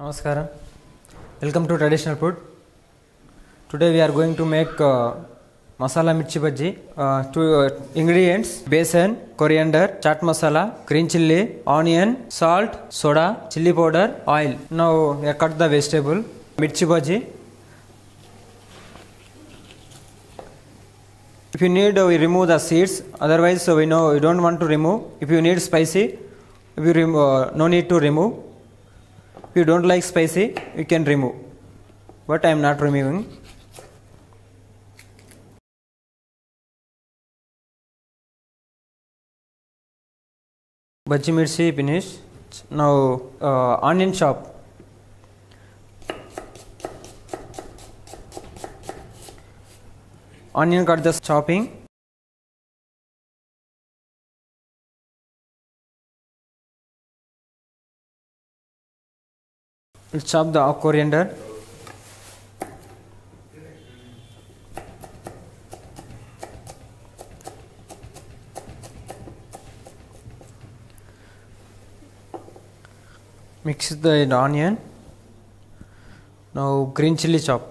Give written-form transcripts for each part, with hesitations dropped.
Namaskaram. Welcome to Traditional Food. Today we are going to make Masala Mirchi Bajji. Two ingredients: besan, coriander, chaat masala, green chilli, onion, salt, soda, chilli powder, oil. Now we have cut the vegetable. Mirchi Bajji. If you need, we remove the seeds. Otherwise, we know you don't want to remove. If you need spicy, if you no need to remove. If you don't like spicy, you can remove. But I am not removing. Bajji mirchi finished. Now onion chop. Onion cut the chopping. We'll chop the coriander. Mix the onion. Now green chilli chop.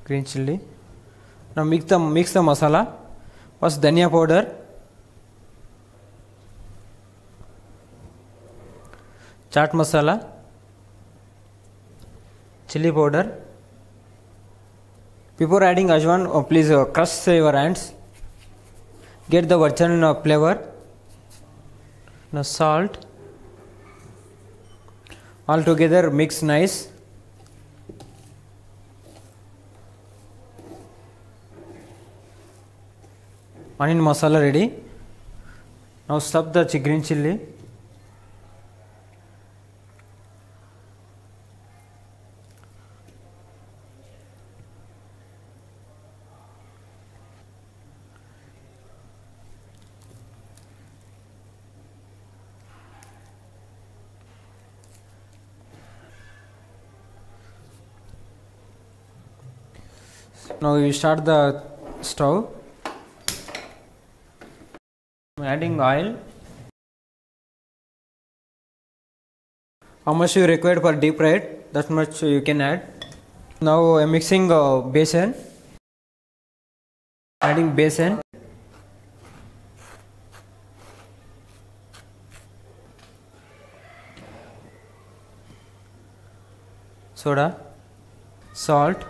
Green chilli. Now mix the masala. First dhania powder, chaat masala, chilli powder. Before adding ajwan, please crush your hands. Get the original flavor. Now salt. All together mix nice. Onion masala ready. Now stuff the green chilli. Now you start the stove. Adding oil. How much you require for deep fried, that much you can add. Now I am mixing besan. Adding besan. Soda, salt,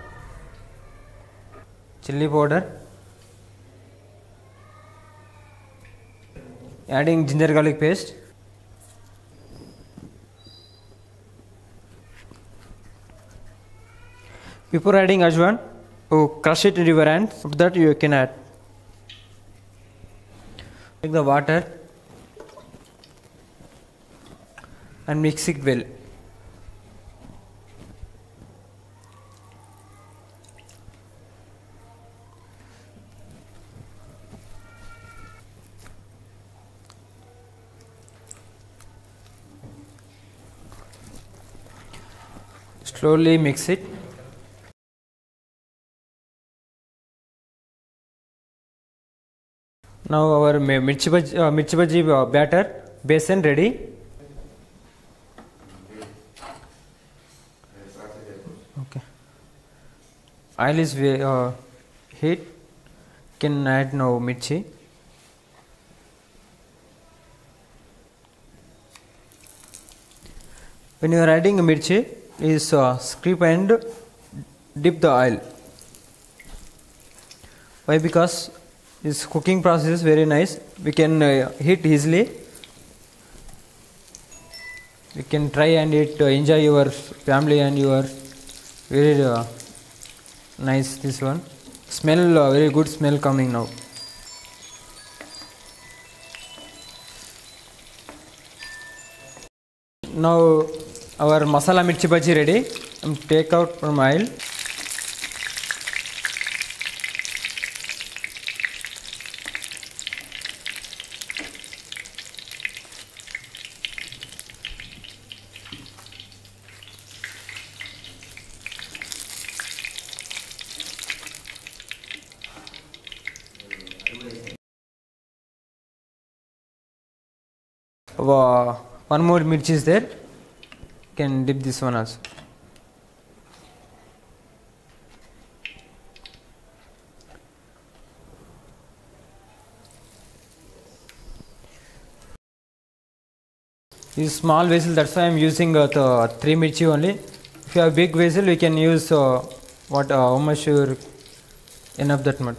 chilli powder. Adding ginger garlic paste. Before adding ajwan, crush it in your hand. After that you can add. Take the water and mix it well. Slowly mix it. Now our mirchi bajji batter, besan ready. Okay. Oil is heat. Can add now mirchi. When you are adding mirchi, is scrape and dip the oil. Why? Because this cooking process is very nice. We can heat easily. We can try and eat, enjoy your family and your very nice this one. Smell, very good smell coming now. Now our masala mirchi bajji ready. Take out from oil. one more mirchi is there. You can dip this one also. This small vessel, that's why I am using the 3 mirchi only. If you have big vessel, we can use how much enough that much.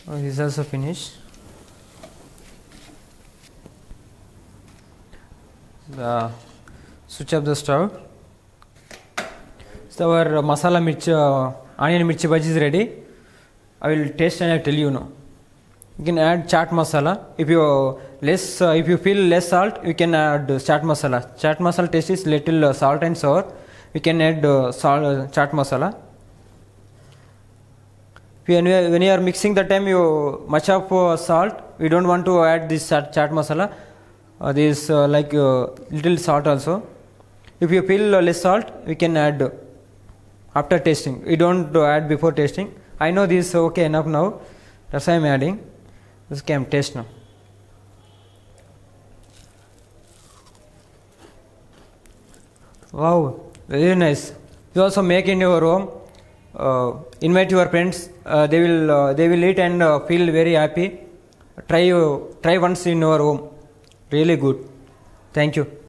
This is also finished. Switch up the stove. So our masala mirchi, onion mirchi bhaji is ready. I will taste and I will tell you now. You can add chaat masala. If you feel less salt, you can add chaat masala. Chaat masala taste is little salt and sour. You can add chaat masala. When you are mixing the time, you much of salt. We don't want to add this chaat masala. This little salt also. If you feel less salt, we can add after tasting. We don't add before tasting. I know this is okay enough now. That's why I am adding. This can taste now. Wow, very nice. You also make in your home. Invite your friends. They will eat and feel very happy. Try once in your home. Really good. Thank you.